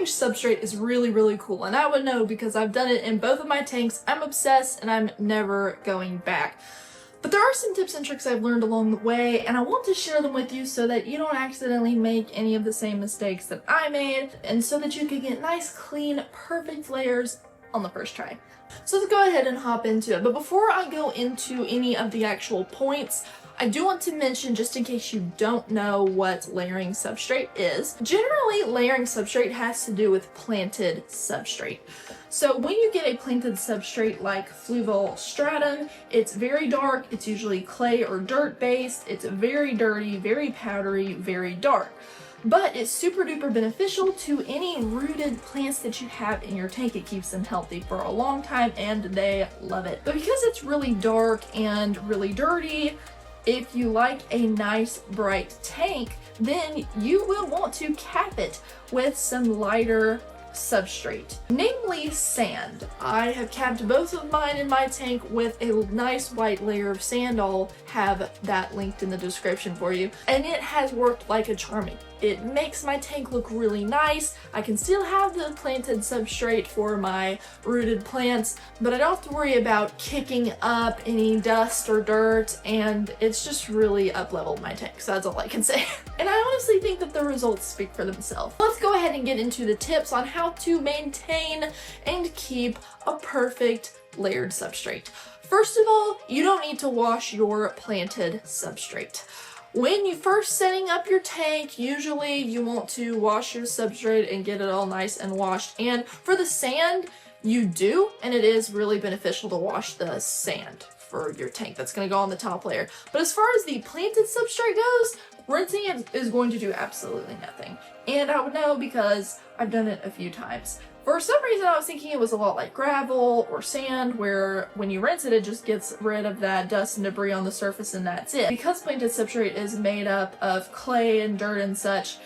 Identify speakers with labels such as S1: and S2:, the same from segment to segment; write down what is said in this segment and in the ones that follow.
S1: layering substrate is really cool, and I would know because I've done it in both of my tanks. I'm obsessed and I'm never going back. But there are some tips and tricks I've learned along the way, and I want to share them with you so that you don't accidentally make any of the same mistakes that I made, and so that you can get nice, clean, perfect layers on the first try. So let's go ahead and hop into it. But before I go into any of the actual points, I do want to mention, just in case you don't know what layering substrate is, generally layering substrate has to do with planted substrate. So when you get a planted substrate like fluval stratum, it's very dark, it's usually clay or dirt based, it's very dirty, very powdery, very dark. But it's super duper beneficial to any rooted plants that you have in your tank. It keeps them healthy for a long time and they love it. But because it's really dark and really dirty, if you like a nice bright tank, then you will want to cap it with some lighter substrate, namely sand. I have capped both of mine in my tank with a nice white layer of sand. I'll have that linked in the description for you, and it has worked like a charm. It makes my tank look really nice. I can still have the planted substrate for my rooted plants, but I don't have to worry about kicking up any dust or dirt, and it's just really up-leveled my tank, so that's all I can say. And I honestly think that the results speak for themselves. Let's go ahead and get into the tips on how to maintain and keep a perfect layered substrate. First of all, you don't need to wash your planted substrate. When you first setting up your tank, usually you want to wash your substrate and get it all nice and washed. And for the sand, you do, and it is really beneficial to wash the sand for your tank. That's going to go on the top layer. But as far as the planted substrate goes, rinsing it is going to do absolutely nothing. And I would know because I've done it a few times. For some reason, I was thinking it was a lot like gravel or sand, where when you rinse it, it just gets rid of that dust and debris on the surface and that's it. Because planted substrate is made up of clay and dirt and such,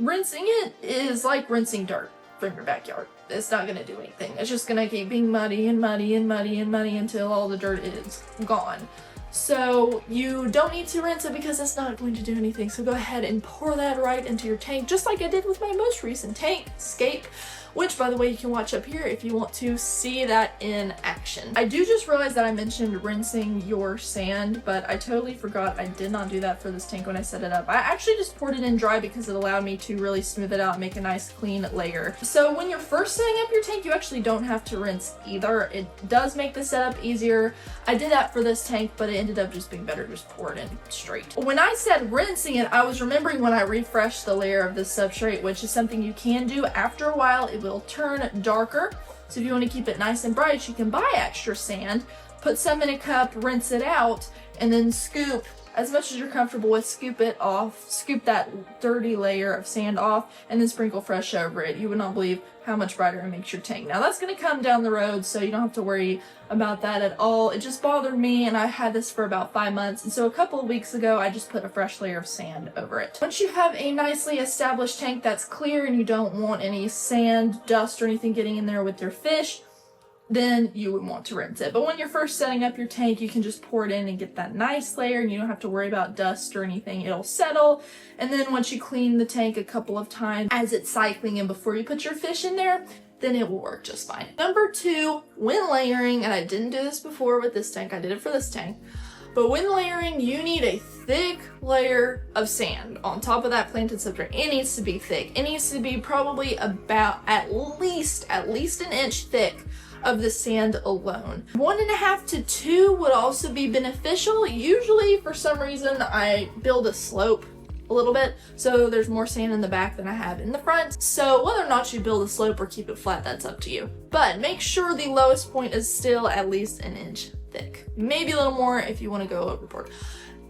S1: rinsing it is like rinsing dirt from your backyard. It's not going to do anything. It's just going to keep being muddy and muddy and muddy and muddy until all the dirt is gone. So you don't need to rinse it because it's not going to do anything. So go ahead and pour that right into your tank, just like I did with my most recent tank, Scape, which by the way you can watch up here if you want to see that in action. I do just realize that I mentioned rinsing your sand, but I totally forgot I did not do that for this tank when I set it up. I actually just poured it in dry because it allowed me to really smooth it out and make a nice clean layer. So when you're first setting up your tank, you actually don't have to rinse either. It does make the setup easier. I did that for this tank, but it ended up just being better to just pour it in straight. When I said rinsing it, I was remembering when I refreshed the layer of this substrate, which is something you can do after a while. It will turn darker. So if you want to keep it nice and bright, you can buy extra sand, put some in a cup, rinse it out, and then scoop as much as you're comfortable with, scoop it off, scoop that dirty layer of sand off, and then sprinkle fresh over it. You would not believe how much brighter it makes your tank. Now that's going to come down the road, so you don't have to worry about that at all. It just bothered me, and I had this for about 5 months, and so a couple of weeks ago I just put a fresh layer of sand over it. Once you have a nicely established tank that's clear and you don't want any sand, dust, or anything getting in there with your fish, then you would want to rinse it. But when you're first setting up your tank, you can just pour it in and get that nice layer, and you don't have to worry about dust or anything. It'll settle, and then once you clean the tank a couple of times as it's cycling and before you put your fish in there, then it will work just fine. Number 2, when layering, and I didn't do this before with this tank, I did it for this tank, but when layering, you need a thick layer of sand on top of that planted substrate. It needs to be thick. It needs to be probably about at least an inch thick of the sand alone. 1.5 to 2 would also be beneficial. Usually, for some reason, I build a slope a little bit, so there's more sand in the back than I have in the front. So whether or not you build a slope or keep it flat, that's up to you. But make sure the lowest point is still at least an inch thick. Maybe a little more if you want to go overboard.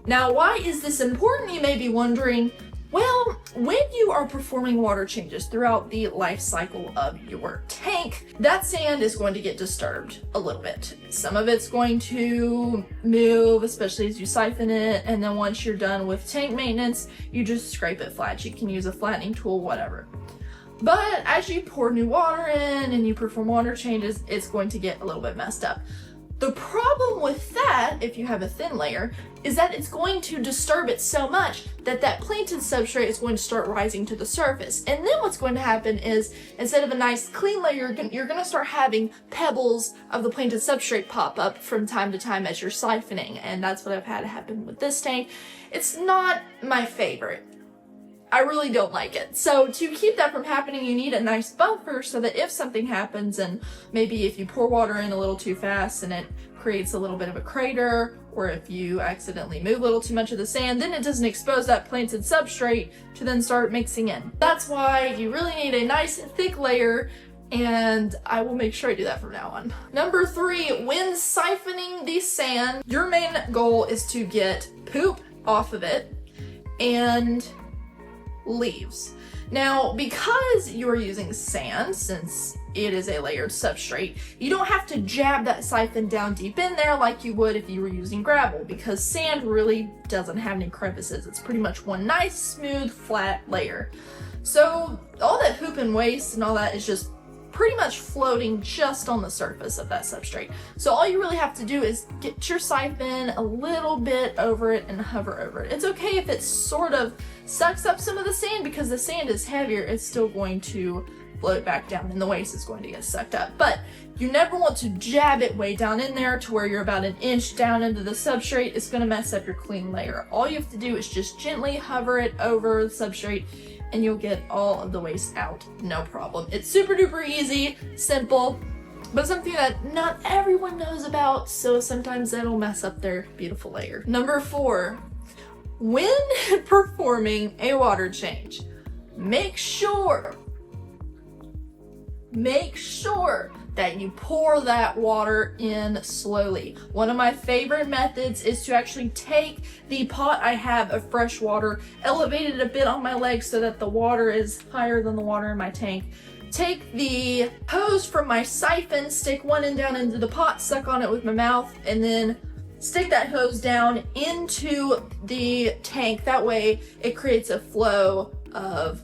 S1: Now, why is this important, you may be wondering? Well, when you are performing water changes throughout the life cycle of your tank, that sand is going to get disturbed a little bit. Some of it's going to move, especially as you siphon it, and then once you're done with tank maintenance, you just scrape it flat. You can use a flattening tool, whatever. But as you pour new water in and you perform water changes, it's going to get a little bit messed up. The problem with that, if you have a thin layer, is that it's going to disturb it so much that that planted substrate is going to start rising to the surface. And then what's going to happen is, instead of a nice clean layer, you're going to start having pebbles of the planted substrate pop up from time to time as you're siphoning. And that's what I've had happen with this tank. It's not my favorite. I really don't like it. So to keep that from happening, you need a nice buffer so that if something happens, and maybe if you pour water in a little too fast and it creates a little bit of a crater, or if you accidentally move a little too much of the sand, then it doesn't expose that planted substrate to then start mixing in. That's why you really need a nice thick layer, and I will make sure I do that from now on. Number 3, when siphoning the sand, your main goal is to get poop off of it and leaves. Now, because you're using sand, since it is a layered substrate, you don't have to jab that siphon down deep in there like you would if you were using gravel, because sand really doesn't have any crevices. It's pretty much one nice, smooth, flat layer. So all that poop and waste and all that is just pretty much floating just on the surface of that substrate. So all you really have to do is get your siphon a little bit over it and hover over it. It's okay if it sort of sucks up some of the sand, because the sand is heavier, it's still going to float back down and the waste is going to get sucked up. But you never want to jab it way down in there to where you're about an inch down into the substrate. It's going to mess up your clean layer. All you have to do is just gently hover it over the substrate and you'll get all of the waste out, no problem. It's super duper easy, simple, but something that not everyone knows about, so sometimes that'll mess up their beautiful layer. Number 4, when performing a water change, make sure that you pour that water in slowly. One of my favorite methods is to actually take the pot I have of fresh water, elevate it a bit on my leg so that the water is higher than the water in my tank. Take the hose from my siphon, stick one end down into the pot, suck on it with my mouth, and then stick that hose down into the tank. That way it creates a flow of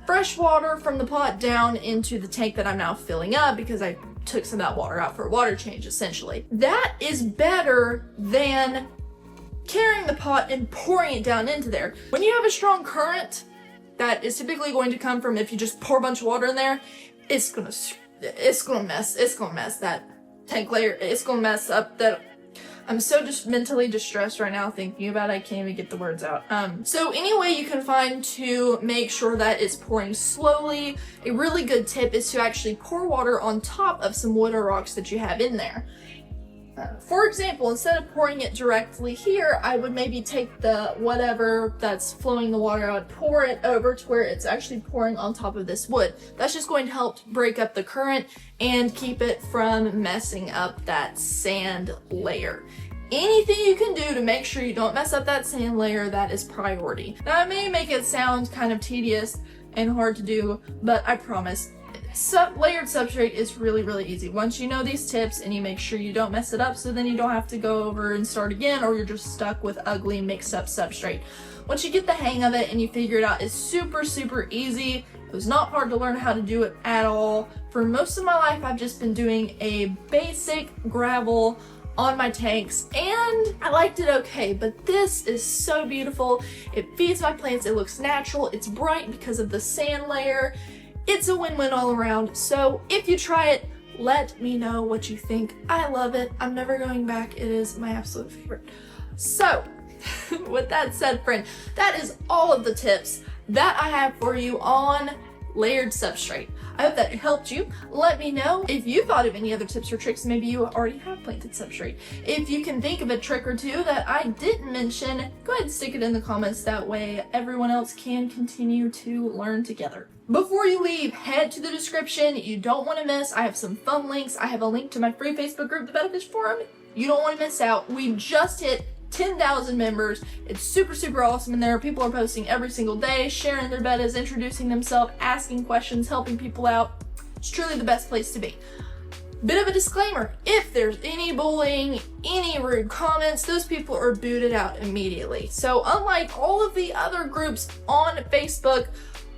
S1: fresh water from the pot down into the tank that I'm now filling up, because I took some of that water out for a water change, essentially. That is better than carrying the pot and pouring it down into there. When you have a strong current, that is typically going to come from if you just pour a bunch of water in there, it's gonna mess that tank layer. It's gonna mess up that. I'm so just mentally distressed right now thinking about it. I can't even get the words out. So any way you can find to make sure that it's pouring slowly. A really good tip is to actually pour water on top of some wood or rocks that you have in there. For example, instead of pouring it directly here, I would maybe take the whatever that's flowing the water out, pour it over to where it's actually pouring on top of this wood. That's just going to help break up the current and keep it from messing up that sand layer. Anything you can do to make sure you don't mess up that sand layer, that is priority. Now, it may make it sound kind of tedious and hard to do, but I promise, layered substrate is really, really easy. Once you know these tips and you make sure you don't mess it up, so then you don't have to go over and start again, or you're just stuck with ugly mixed up substrate. Once you get the hang of it and you figure it out, it's super, super easy. It was not hard to learn how to do it at all. For most of my life, I've just been doing a basic gravel on my tanks, and I liked it okay, but this is so beautiful. It feeds my plants, it looks natural, it's bright because of the sand layer. It's a win-win all around. So if you try it, let me know what you think. I love it. I'm never going back. It is my absolute favorite. So with that said, friend, that is all of the tips that I have for you on layered substrate. I hope that helped you. Let me know if you thought of any other tips or tricks. Maybe you already have planted substrate. If you can think of a trick or two that I didn't mention, go ahead and stick it in the comments. That way everyone else can continue to learn together. Before you leave, head to the description. You don't want to miss. I have some fun links. I have a link to my free Facebook group, the Betta Fish Forum. You don't want to miss out. We just hit 10,000 members. It's super, super awesome in there. People are posting every single day, sharing their bettas, introducing themselves, asking questions, helping people out. It's truly the best place to be. Bit of a disclaimer, if there's any bullying, any rude comments, those people are booted out immediately. So unlike all of the other groups on Facebook,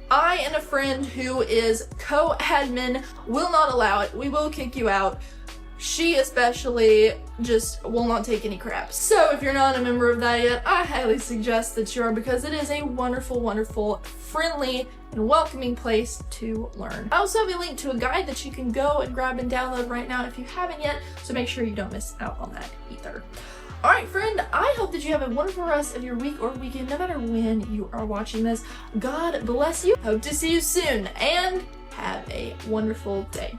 S1: I and a friend who is co-admin will not allow it. We will kick you out. She especially just will not take any crap. So if you're not a member of that yet, I highly suggest that you are, because it is a wonderful, wonderful, friendly, and welcoming place to learn. I also have a link to a guide that you can go and grab and download right now if you haven't yet, so make sure you don't miss out on that either. Alright friend, I hope that you have a wonderful rest of your week or weekend, no matter when you are watching this. God bless you. Hope to see you soon, and have a wonderful day.